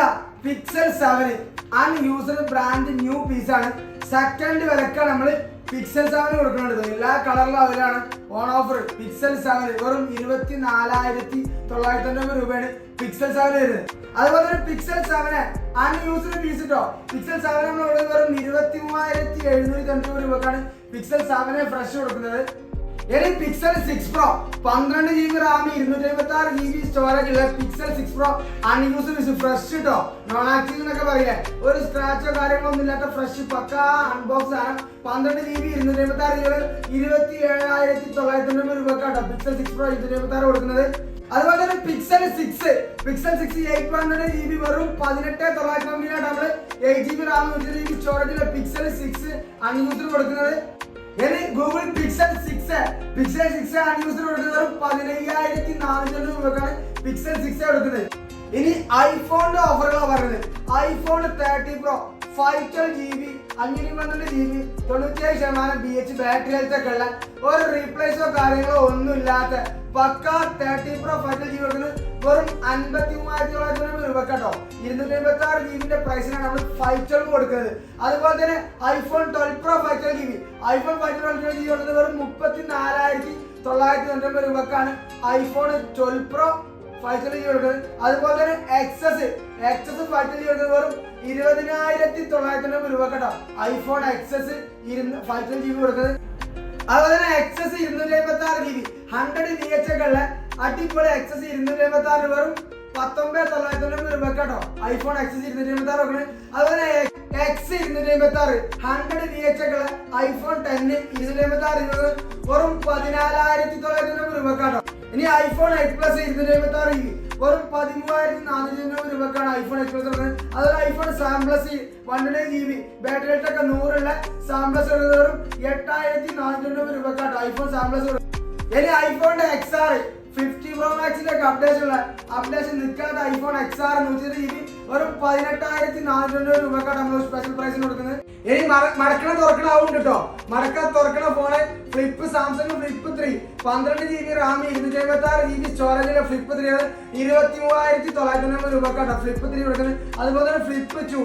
ഇതാ Pixel 7 unused brand new piece ആണ്. Second വിലക്കാണ് നമ്മൾ പിക്സൽ 7 കൊടുക്കുന്നുണ്ട്. എല്ലാ കളറിലും അവരാണ് ഓൺ ഓഫർ. പിക്സൽ 7 വെറും 24,990 രൂപയാണ് പിക്സൽ 7 വരുന്നത്. അതുപോലെ തന്നെ പിക്സൽ 7 അൺയൂസ്ഡ് പീസ് കേട്ടോ. പിക്സൽ 7 നമ്മൾ വെറും 23,790 രൂപക്കാണ് പിക്സൽ 7 ഫ്രഷ് കൊടുക്കുന്നത്. ഇനി Pixel 6 pro 12 GB RAM 256 GB storage ഉള്ള Pixel 6 pro unused piece fresh കേട്ടോ. നോൺ ആക്റ്റീവ് എന്നൊക്കെ പറയില്ലേ, ഒരു സ്ക്രാച്ചോ കാര്യങ്ങളോ ഒന്നും ഇല്ലാത്ത ഫ്രഷ് പക്കാ അൺബോക്സ് ആണ്. 12 GB 256 GB 27,990 രൂപക്കാട്ടോ പിക്സൽ 6 പ്രോ 256 കൊടുക്കുന്നത്. അതുപോലെ തന്നെ പിക്സൽ 6 800 GB വെറും 18,990 നമ്മള് 8 GB റാം 100 GB സ്റ്റോറേജ് ഉള്ള പിക്സൽ 6 അൺയൂസ്ഡ് കൊടുക്കുന്നത്. ഇനി ഗൂഗിൾ പിക്സൽ 6 അൺയൂസ്ഡ് കൊടുക്കുന്നത് 15,400 രൂപക്കാണ് പിക്സൽ 6 കൊടുക്കുന്നത്. ഇനി ഐഫോണിന്റെ ഓഫറുകളാണ് പറയുന്നത്. IPhone 30 pro 512 GB 512 GB 97% BH battery health ഒക്കെ ഉള്ള ഒരു റീപ്ലേസോ കാര്യങ്ങളോ ഒന്നും ഇല്ലാത്ത പക്ക 30 പ്രോ 512 GB കൊടുക്കുന്നത് വെറും 53,990 രൂപക്കാട്ടോ. 256 GB പ്രൈസിനാണ് നമ്മൾ 512 കൊടുക്കുന്നത്. അതുപോലെ തന്നെ iPhone 12 pro 512 GB iPhone 512 GB കൊടുക്കുന്നത് വെറും 34,990 രൂപക്കാണ് ഐഫോൺ 12 പ്രോ 512 GB കൊടുക്കുന്നത്. അതുപോലെ തന്നെ എക്സസ് 512 GB കൊടുക്കുന്നത് വെറും 20,990 രൂപക്കാട്ടോ ഐഫോൺ എക്സസ് 512 GB കൊടുക്കുന്നത്. അതുപോലെ തന്നെ എക്സസ് 256 GB 100 VH ഒക്കെ ഉള്ള അടിപൊളി എക്സസ് 256 വെറും 19,990 രൂപക്കാട്ടോ ഐഫോൺ എക്സസ് 256 കൊടുക്കുന്നത്. അതുപോലെ എക്സ് 256 100 VH ഒക്കെ ഉള്ള ഐഫോൺ 10 256 വെറും 14,990 രൂപക്കാട്ടോ. ഇനി ഐഫോൺ 8 പ്ലസ് 256 GB വെറും 13,490 രൂപക്കാണ് ഐഫോൺ 8 പ്ലസ് കൊടുക്കുന്നത്. അതുപോലെ iPhone 7 plus 120 GB battery health ഒക്കെ 100 ഉള്ള 7 പ്ലസ് വെറും 8,490 രൂപക്കാട്ടോ ഐഫോൺ 7 പ്ലസ് കൊടുക്കുന്നത്. ഇനി ഐഫോണിന്റെ XR 50 പ്രോ മാക്സിന്റെ അപ്ഡേഷൻ നിൽക്കാത്ത ഐഫോൺ XR 120 GB വെറും 18,490 രൂപക്കാണ് നമ്മൾ സ്പെഷ്യൽ പ്രൈസിന് കൊടുക്കുന്നത്. ഇനി മടക്കണ തുറക്കണ ആവും കേട്ടോ. മടക്കാൻ തുറക്കണ phone flip Samsung flip 3 12 GB RAM 256 GB storage flip 3 23,990 രൂപക്കാട്ടോ ഫ്ലിപ്പ് 3 കൊടുക്കുന്നത്. അതുപോലെ തന്നെ flip 2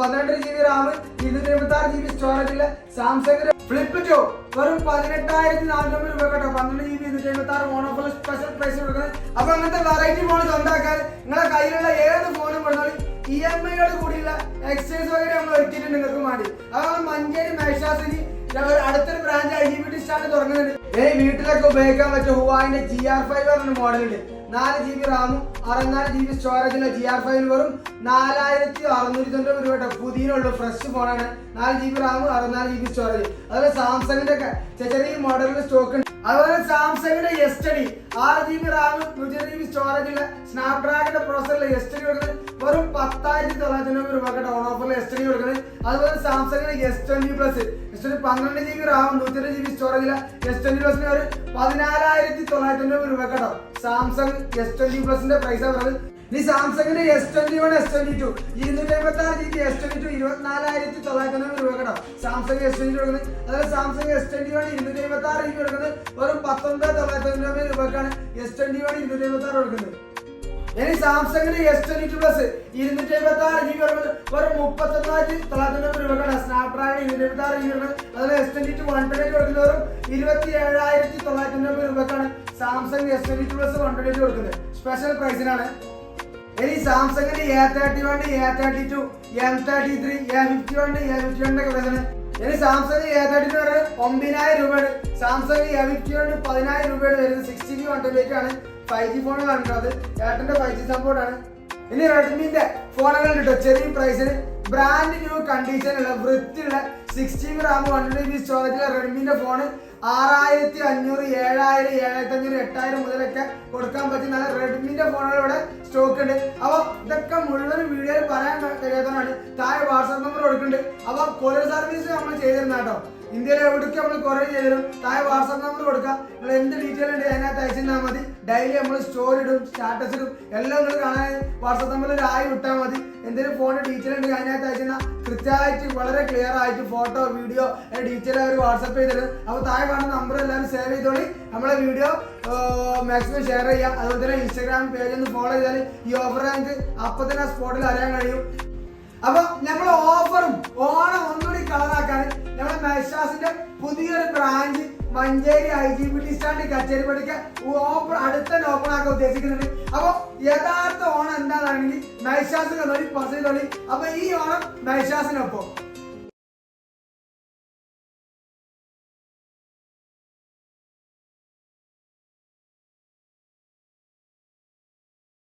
12 GB RAM 256 GB storage Samsung flip 2 വെറും 18,490 രൂപക്കാട്ടോ 12 GB 256 on offer special price കൊടുക്കുന്നത്. അപ്പൊ അങ്ങനത്തെ വെറൈറ്റി ഫോൺ സ്വന്തമാക്കാൻ നിങ്ങളെ കയ്യിലുള്ള ഏത് ഫോണും കൊണ്ടാലും EMI കൂടിയുള്ള എക്സൈസ് വകരെ നമ്മൾ ഒരുക്കിയിട്ടുണ്ട് നിങ്ങൾക്ക് വേണ്ടി. അതാണ് മഞ്ചേരി മേശാസിനി അടുത്തൊരു ബ്രാഞ്ച് IGBT സ്റ്റാൻഡ് തുറങ്ങുന്നുണ്ട്. വീട്ടിലൊക്കെ ഉപയോഗിക്കാൻ പറ്റിയ ഹുവായിന്റെ GR5 പറഞ്ഞ മോഡലുണ്ട്. 4 GB റാമും 64 GB സ്റ്റോറേജുള്ള GR5 വെറും 4,690 രൂപ പുതിയുള്ളൂ ഫ്രഷ് ഫോണാണ്. 4 GB റാമും 64 GB സ്റ്റോറേജ്. അതുപോലെ സാംസങ്ങിന്റെ ഒക്കെ ചെറിയ മോഡലിന്റെ സ്റ്റോക്ക് ഉണ്ട്. അതുപോലെ സാംസങ്ങിന്റെ S20 6 GB Ram 120 GB സ്റ്റോറേജുള്ള സ്നാപ്ഡ്രാഗന്റെ പ്രോസസറുള്ള S20 കൊടുക്കുന്നത് വെറും 10,990 രൂപക്കാണ് ഓൺ ഓഫറിൽ S20 കൊടുക്കുന്നത്. അതുപോലെ സാംസങ്ങിന്റെ S20 plus 12 GB Ram 120 GB സ്റ്റോറേജുള്ള S20 പ്ലസിന് ഒരു 14,990 രൂപക്കാട്ടോ സാംസങ് S20 പ്ലസിന്റെ പ്രൈസ് പറയുന്നത്. ഇനി സാംസങ്ങിന്റെ S21 S22 256 GB S22 24,990 രൂപക്കാട്ടോ Samsung S22 കൊടുക്കുന്നത്. അതുപോലെ സാംസങ് S21 256 GB കൊടുക്കുന്നത് വെറും 19,990 രൂപക്കാണ് S21 256 കൊടുക്കുന്നത്. ഇനി സാംസങ്ങിന്റെ S22 പ്ലസ് 256 GB കൊടുക്കുന്നത് വെറും 31,990 രൂപക്കാണ് സ്നാപ്ഡ്രാഗൺ 256 GB കൊടുക്കുന്നത്. അതുപോലെ S22 128 കൊടുക്കുന്നത് വെറും 27,990 രൂപക്കാണ് സാംസങ് S22 പ്ലസ് 128 കൊടുക്കുന്നത് സ്പെഷ്യൽ പ്രൈസിനാണ്. ഇനി സാംസങ്ങിന്റെ A31 A32 M33 A51 A51 ഒക്കെ വരുന്നത്. ഇനി സാംസങ് A32 9,000 രൂപയാണ്. സാംസങ് A51 10,000 രൂപയാണ് വരുന്നത്. 6GB 128 ആണ്. 5G ഫോണുകളാണ് അത് ഏട്ടന്റെ 5G സപ്പോർട്ടാണ്. ഇനി റെഡ്മിന്റെ ഫോണുകൾ കിട്ടും ചെറിയ പ്രൈസിന് ബ്രാൻഡ് ന്യൂ കണ്ടീഷനുള്ള വൃത്തിയുള്ള 6GB റാം 120 GB സ്റ്റോറേജിലെ റെഡ്മിന്റെ ഫോണ് 6,500 7,000 7,500 8,000 മുതലൊക്കെ കൊടുക്കാൻ പറ്റുന്ന നല്ല റെഡ്മിന്റെ ഫോണുകൾ ഇവിടെ സ്റ്റോക്ക് ഉണ്ട്. അപ്പൊ ഇതൊക്കെ മുഴുവൻ വീഡിയോയിൽ പറയാൻ കഴിയാത്തതാണ്. താഴെ വാട്സാപ്പ് നമ്പർ കൊടുക്കുന്നുണ്ട്. അപ്പൊ കൊറിയർ സർവീസ് നമ്മൾ ചെയ്തിരുന്ന കേട്ടോ. ഇന്ത്യയിൽ എവിടേക്ക് നമ്മൾ കൊറിയർ ചെയ്തിരും. താഴെ വാട്സാപ്പ് നമ്പർ കൊടുക്കാം. നിങ്ങൾ എന്ത് ഡീറ്റെയിൽ ഉണ്ട് അതിനകത്ത് അയച്ചാൽ മതി. ഡെയിലി നമ്മൾ സ്റ്റോറി ഇടും, സ്റ്റാറ്റസ് ഇടും, എല്ലാം നിങ്ങൾ കാണാൻ വാട്സാപ്പ് നമ്പറിൽ ഒരു ആയി വിട്ടാൽ മതി. എന്തെങ്കിലും ഫോണിൽ ഡീറ്റെയിൽ ഉണ്ടെങ്കിൽ അതിനകത്ത് അയച്ചാൽ കൃത്യമായിട്ട് വളരെ ക്ലിയർ ആയിട്ട് ഫോട്ടോ വീഡിയോ ഡീറ്റെയിൽ അവർ വാട്സാപ്പ് ചെയ്തിരുന്നത്. അപ്പോൾ താഴെ കാണുന്ന നമ്പർ എല്ലാവരും സേവ് ചെയ്തോളി. നമ്മളെ വീഡിയോ മാക്സിമം ഷെയർ ചെയ്യാം. അതുപോലെ തന്നെ ഇൻസ്റ്റാഗ്രാം പേജ് ഒന്ന് ഫോളോ ചെയ്താൽ ഈ ഓഫർ നമുക്ക് അപ്പം തന്നെ സ്പോട്ടിൽ അറിയാൻ കഴിയും. അപ്പൊ നമ്മളെ ഓഫറും ഓണം ഒന്നുകൂടി കളറാക്കാൻ നമ്മളെ മെഷാസിന്റെ പുതിയൊരു ബ്രാഞ്ച് മഞ്ചേരി IGBT സ്റ്റാൻഡ് കച്ചേരിപ്പടിക്ക് അടുത്ത ഓപ്പൺ ആക്കാൻ ഉദ്ദേശിക്കുന്നുണ്ട്. അപ്പൊ യഥാർത്ഥ ഓണം എന്താണെന്നുണ്ടെങ്കിൽ മെഷാസിന് 10% തൊള്ളി. അപ്പൊ ഈ ഓണം മെഷാസിനൊപ്പം